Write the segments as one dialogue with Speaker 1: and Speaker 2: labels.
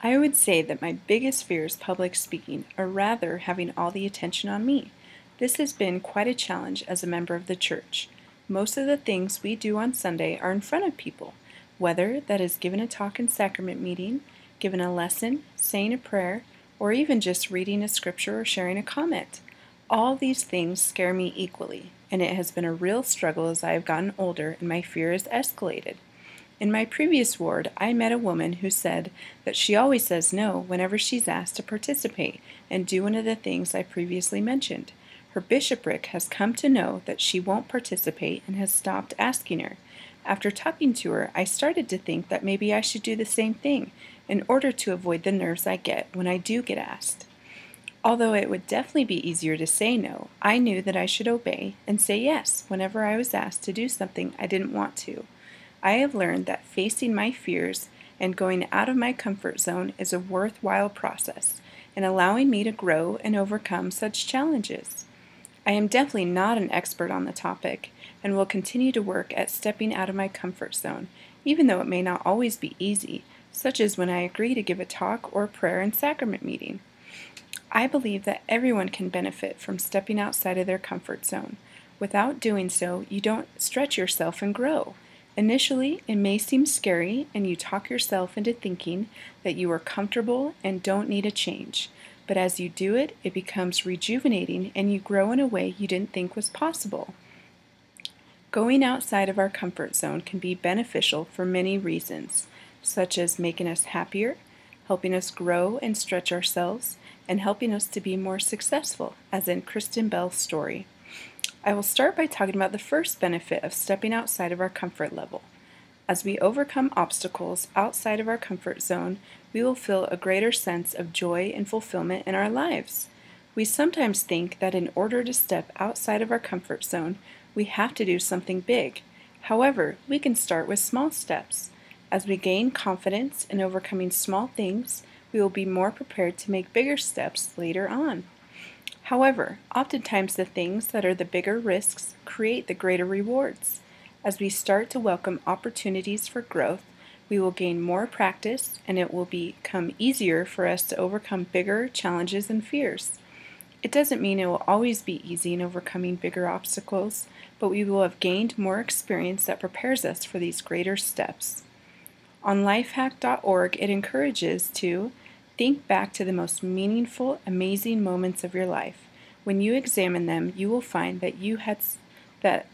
Speaker 1: I would say that my biggest fear is public speaking, or rather having all the attention on me. This has been quite a challenge as a member of the church. Most of the things we do on Sunday are in front of people, whether that is giving a talk in sacrament meeting, giving a lesson, saying a prayer, or even just reading a scripture or sharing a comment. All these things scare me equally, and it has been a real struggle as I have gotten older and my fear has escalated. In my previous ward, I met a woman who said that she always says no whenever she's asked to participate and do one of the things I previously mentioned. Her bishopric has come to know that she won't participate and has stopped asking her. After talking to her, I started to think that maybe I should do the same thing in order to avoid the nerves I get when I do get asked. Although it would definitely be easier to say no, I knew that I should obey and say yes whenever I was asked to do something I didn't want to. I have learned that facing my fears and going out of my comfort zone is a worthwhile process and allowing me to grow and overcome such challenges. I am definitely not an expert on the topic and will continue to work at stepping out of my comfort zone, even though it may not always be easy, such as when I agree to give a talk or prayer in sacrament meeting. I believe that everyone can benefit from stepping outside of their comfort zone. Without doing so, you don't stretch yourself and grow. Initially, it may seem scary and you talk yourself into thinking that you are comfortable and don't need a change. But as you do it, it becomes rejuvenating and you grow in a way you didn't think was possible. Going outside of our comfort zone can be beneficial for many reasons, such as making us happier, helping us grow and stretch ourselves, and helping us to be more successful, as in Kristen Bell's story. I will start by talking about the first benefit of stepping outside of our comfort level. As we overcome obstacles outside of our comfort zone, we will feel a greater sense of joy and fulfillment in our lives. We sometimes think that in order to step outside of our comfort zone, we have to do something big. However, we can start with small steps. As we gain confidence in overcoming small things, we will be more prepared to make bigger steps later on. However, oftentimes the things that are the bigger risks create the greater rewards. As we start to welcome opportunities for growth, we will gain more practice and it will become easier for us to overcome bigger challenges and fears. It doesn't mean it will always be easy in overcoming bigger obstacles, but we will have gained more experience that prepares us for these greater steps. On lifehack.org, it encourages to think back to the most meaningful, amazing moments of your life. When you examine them, you will find that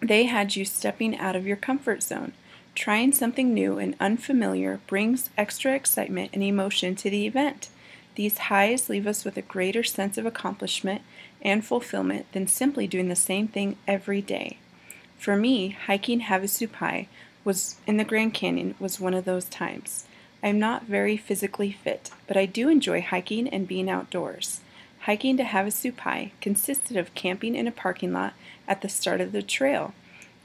Speaker 1: they had you stepping out of your comfort zone. Trying something new and unfamiliar brings extra excitement and emotion to the event. These highs leave us with a greater sense of accomplishment and fulfillment than simply doing the same thing every day. For me, hiking Havasupai in the Grand Canyon was one of those times. I am not very physically fit, but I do enjoy hiking and being outdoors. Hiking to Havasupai consisted of camping in a parking lot at the start of the trail.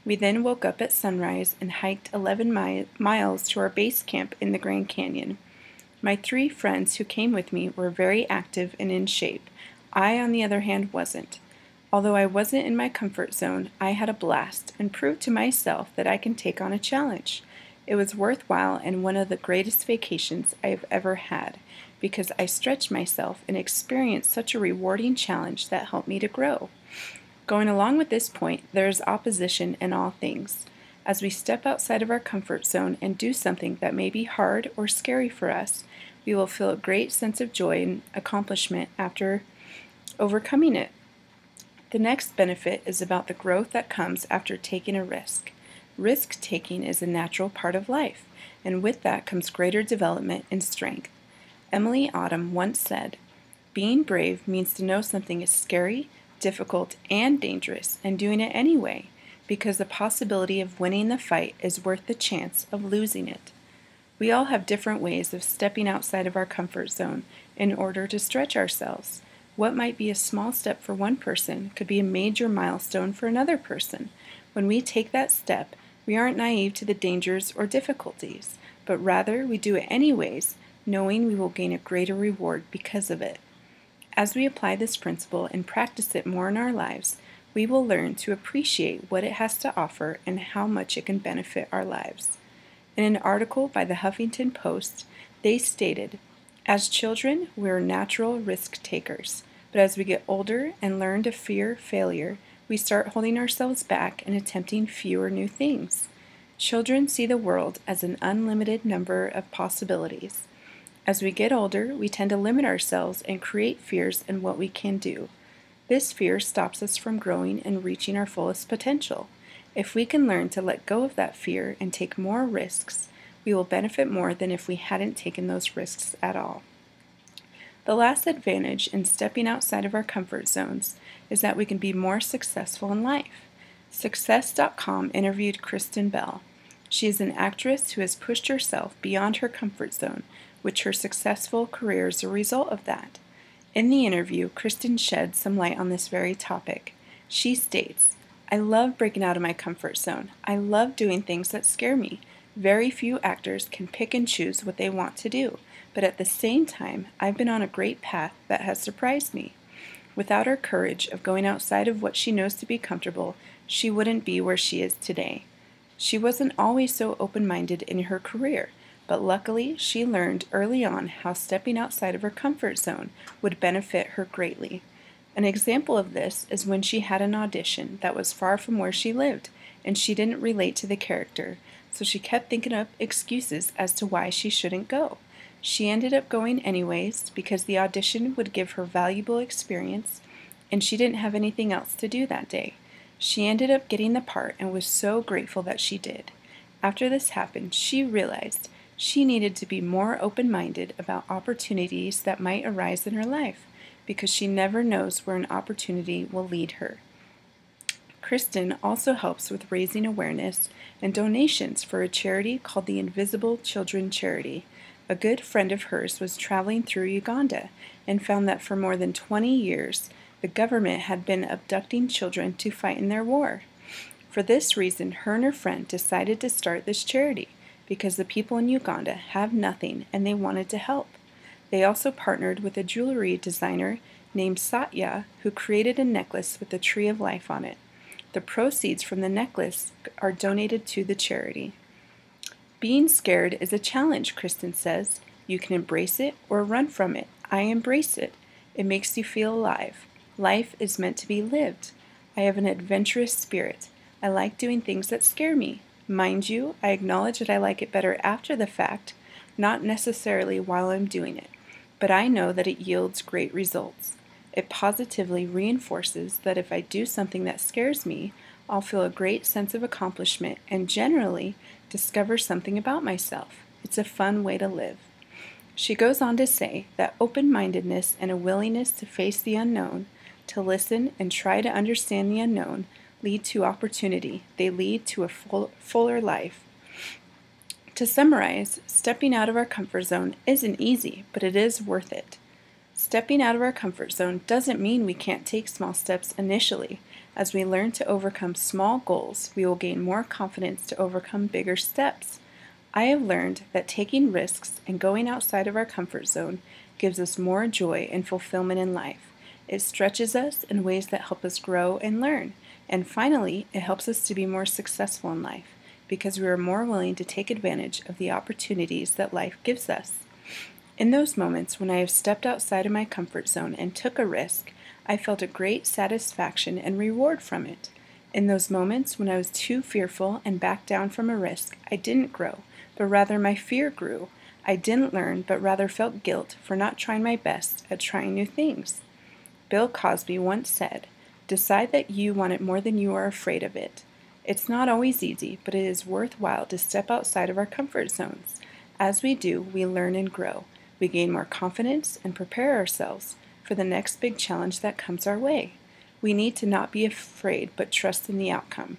Speaker 1: We then woke up at sunrise and hiked 11 miles to our base camp in the Grand Canyon. My 3 friends who came with me were very active and in shape. I, on the other hand, wasn't. Although I wasn't in my comfort zone, I had a blast and proved to myself that I can take on a challenge. It was worthwhile and one of the greatest vacations I have ever had because I stretched myself and experienced such a rewarding challenge that helped me to grow. Going along with this point, there is opposition in all things. As we step outside of our comfort zone and do something that may be hard or scary for us, we will feel a great sense of joy and accomplishment after overcoming it. The next benefit is about the growth that comes after taking a risk. Risk-taking is a natural part of life, and with that comes greater development and strength. Emily Autumn once said, "Being brave means to know something is scary, difficult, and dangerous, and doing it anyway, because the possibility of winning the fight is worth the chance of losing it." We all have different ways of stepping outside of our comfort zone in order to stretch ourselves. What might be a small step for one person could be a major milestone for another person. When we take that step, we aren't naive to the dangers or difficulties, but rather we do it anyways, knowing we will gain a greater reward because of it. As we apply this principle and practice it more in our lives, we will learn to appreciate what it has to offer and how much it can benefit our lives. In an article by the Huffington Post, They stated, "As children, we're natural risk takers, but as we get older and learn to fear failure, we start holding ourselves back and attempting fewer new things. Children see the world as an unlimited number of possibilities. As we get older, we tend to limit ourselves and create fears in what we can do. This fear stops us from growing and reaching our fullest potential. If we can learn to let go of that fear and take more risks, we will benefit more than if we hadn't taken those risks at all." The last advantage in stepping outside of our comfort zones is that we can be more successful in life. Success.com interviewed Kristen Bell. She is an actress who has pushed herself beyond her comfort zone, which her successful career is a result of that. In the interview, Kristen sheds some light on this very topic. She states, "I love breaking out of my comfort zone. I love doing things that scare me. Very few actors can pick and choose what they want to do, but at the same time, I've been on a great path that has surprised me." Without her courage of going outside of what she knows to be comfortable, she wouldn't be where she is today. She wasn't always so open-minded in her career, but luckily she learned early on how stepping outside of her comfort zone would benefit her greatly. An example of this is when she had an audition that was far from where she lived, and she didn't relate to the character, so she kept thinking up excuses as to why she shouldn't go. She ended up going anyways because the audition would give her valuable experience, and she didn't have anything else to do that day. She ended up getting the part and was so grateful that she did. After this happened, she realized she needed to be more open-minded about opportunities that might arise in her life, because she never knows where an opportunity will lead her. Kristen also helps with raising awareness and donations for a charity called the Invisible Children Charity. A good friend of hers was traveling through Uganda and found that for more than 20 years, the government had been abducting children to fight in their war. For this reason, her and her friend decided to start this charity because the people in Uganda have nothing and they wanted to help. They also partnered with a jewelry designer named Satya, who created a necklace with the Tree of Life on it. The proceeds from the necklace are donated to the charity. Being scared is a challenge, Kristen says. You can embrace it or run from it. I embrace it. It makes you feel alive. Life is meant to be lived. I have an adventurous spirit. I like doing things that scare me. Mind you, I acknowledge that I like it better after the fact, not necessarily while I'm doing it, but I know that it yields great results. It positively reinforces that if I do something that scares me, I'll feel a great sense of accomplishment and generally discover something about myself. It's a fun way to live. She goes on to say that open-mindedness and a willingness to face the unknown, to listen and try to understand the unknown, lead to opportunity. They lead to a fuller life. To summarize, stepping out of our comfort zone isn't easy, but it is worth it. Stepping out of our comfort zone doesn't mean we can't take small steps initially. As we learn to overcome small goals, we will gain more confidence to overcome bigger steps. I have learned that taking risks and going outside of our comfort zone gives us more joy and fulfillment in life. It stretches us in ways that help us grow and learn. And finally, it helps us to be more successful in life because we are more willing to take advantage of the opportunities that life gives us. In those moments when I have stepped outside of my comfort zone and took a risk, I felt a great satisfaction and reward from it. In those moments when I was too fearful and backed down from a risk, I didn't grow, but rather my fear grew. I didn't learn, but rather felt guilt for not trying my best at trying new things. Bill Cosby once said, "Decide that you want it more than you are afraid of it." It's not always easy, but it is worthwhile to step outside of our comfort zones. As we do, we learn and grow. We gain more confidence and prepare ourselves for the next big challenge that comes our way. We need to not be afraid, but trust in the outcome.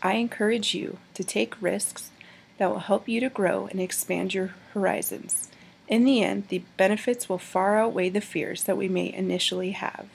Speaker 1: I encourage you to take risks that will help you to grow and expand your horizons. In the end, the benefits will far outweigh the fears that we may initially have.